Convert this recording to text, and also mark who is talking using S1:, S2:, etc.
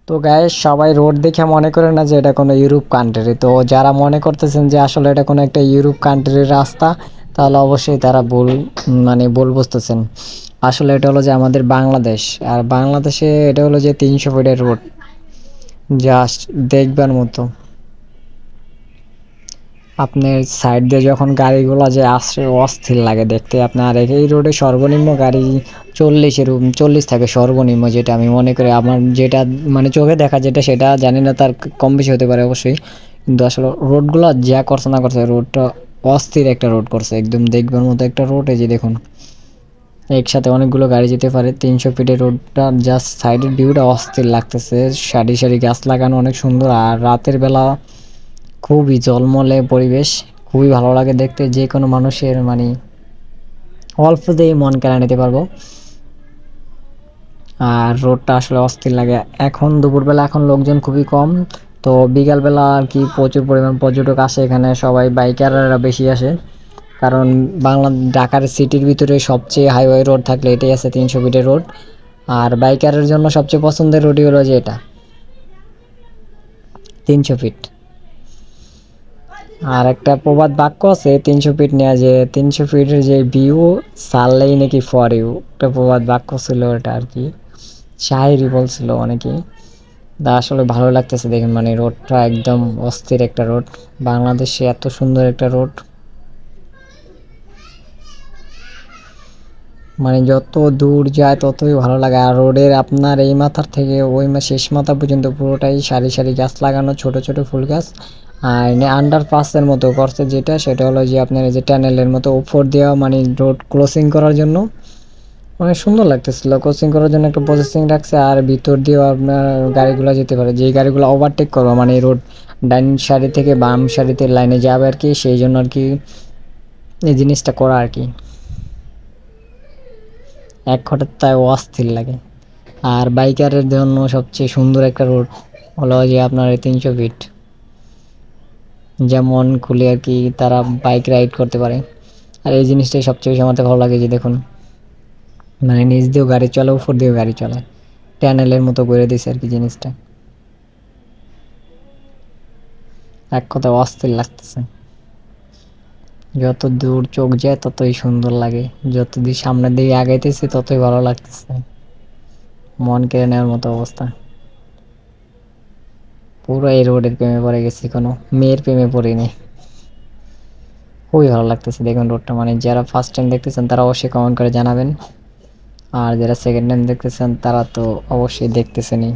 S1: তো গাইস সবাই রোড দেখে মনে করে না যে এটা কোনো ইউরোপ কান্ট্রি। তো যারা মনে করতেছেন যে আসলে এটা কোনো একটা ইউরোপ কান্ট্রির রাস্তা, তাহলে অবশ্যই তারা ভুল মানে ভুল বুঝতেছেন। আসলে এটা হলো যে আমাদের বাংলাদেশ, আর বাংলাদেশে এটা হলো যে 300 ফিটের রোড, জাস্ট দেখবার মতো। আপনার সাইড দিয়ে যখন গাড়িগুলো যে আসে অস্থির লাগে দেখতে। আপনার এই রোডে সর্বনিম্ন গাড়ি 40 থাকে সর্বনিম্ন, যেটা আমি মনে করি আমার যেটা মানে চোখে দেখা যেটা, সেটা জানি না, তার কম বেশি হতে পারে অবশ্যই। কিন্তু আসলে রোডগুলো যা করছে না করছে, রোডটা অস্থির একটা রোড করছে, একদম দেখবার মতো একটা রোড। এই যে দেখুন, একসাথে অনেকগুলো গাড়ি যেতে পারে। 300 ফিটের রোডটা জাস্ট সাইডের ভিউটা অস্থির লাগতেছে, সারি সারি গাছ লাগানো, অনেক সুন্দর। আর রাতের বেলা খুবই ঝলমলে পরিবেশ, খুবই ভালো লাগে দেখতে। যে কোনো মানুষের মানে অল্পতেই মন কেড়ে নিতে পারবো। আর রোডটা আসলে অস্থির লাগে। এখন দুপুরবেলা এখন লোকজন খুবই কম, তো বিকালবেলা আর কি প্রচুর পরিমাণ পর্যটক আসে এখানে, সবাই বাইকাররা বেশি আসে। কারণ ঢাকার সিটির ভিতরে সবচেয়ে হাইওয়ে রোড থাকলে এটাই আছে, 300 ফিটের রোড। আর বাইকারের জন্য সবচেয়ে পছন্দের রোডই হলো যে এটা 300 ফিট। আর একটা প্রবাদ বাক্য আছে 300 ফিট নেওয়া, যে 300 ফিটের যে ভিউ সারলেই নাকি ফর ইউ, একটা প্রবাদ বাক্য ছিল ওটা আর কি, শায়েরি বলছিল অনেকেই। তা আসলে ভালো লাগতেছে দেখেন, মানে রোডটা একদম অস্থির একটা রোড। বাংলাদেশে এত সুন্দর একটা রোড, মানে যত দূর যায় ততই ভালো লাগে। আর রোডের আপনার এই মাথার থেকে ওই শেষ মাথা পর্যন্ত পুরোটাই সারি সারি গাছ লাগানো, ছোট ছোট ফুল গাছ। আর আন্ডারপাসের মতো করছে যেটা, সেটা হলো যে আপনার এই যে টানেলের মতো উপর দেওয়া, মানে রোড ক্রসিং করার জন্য অনেক সুন্দর লাগতেছিল। ক্রসিং করার জন্য একটা প্রসেসিং রাখছে, আর ভিতর দিয়েও আপনার গাড়িগুলো যেতে পারে, যেই গাড়িগুলো ওভারটেক করবো, মানে রোড ডাইন সারি থেকে বাম সারিতে লাইনে যাবে আর কি, সেই জন্য আর কি এই জিনিসটা করা আর কি। এক কথায় অস্থির লাগে। আর বাইকারের জন্য সবচেয়ে সুন্দর একটা রোড হলো যে আপনার 300 ফিট, যেমন খুলে আর কি তারা বাইক রাইড করতে পারে। আর এই জিনিসটাই সবচেয়ে বেশি আমার ভালো লাগে, যে দেখুন মানে নিচ দিয়েও গাড়ি চলে, উপর দিয়েও গাড়ি চলে, ট্যানেলের মতো করে দিয়েছে আর কি জিনিসটা। এক কথা অস্থির লাগতেছে। যত দূর চোখ যায় ততই সুন্দর লাগে, যত দিন সামনের দিকে আগাইতেছি ততই ভালো লাগতেছে, মন কেড়ে নেওয়ার মতো অবস্থা। পুরো এই রোডের প্রেমে পড়ে গেছি, কোনো মেয়ের প্রেমে পড়িনি। খুবই ভালো লাগতেছে দেখুন রোডটা। মানে যারা ফার্স্ট টাইম দেখতেছেন তারা অবশ্যই কমেন্ট করে জানাবেন, আর যারা সেকেন্ড টাইম দেখতেছেন তারা তো অবশ্যই দেখতেছেনই।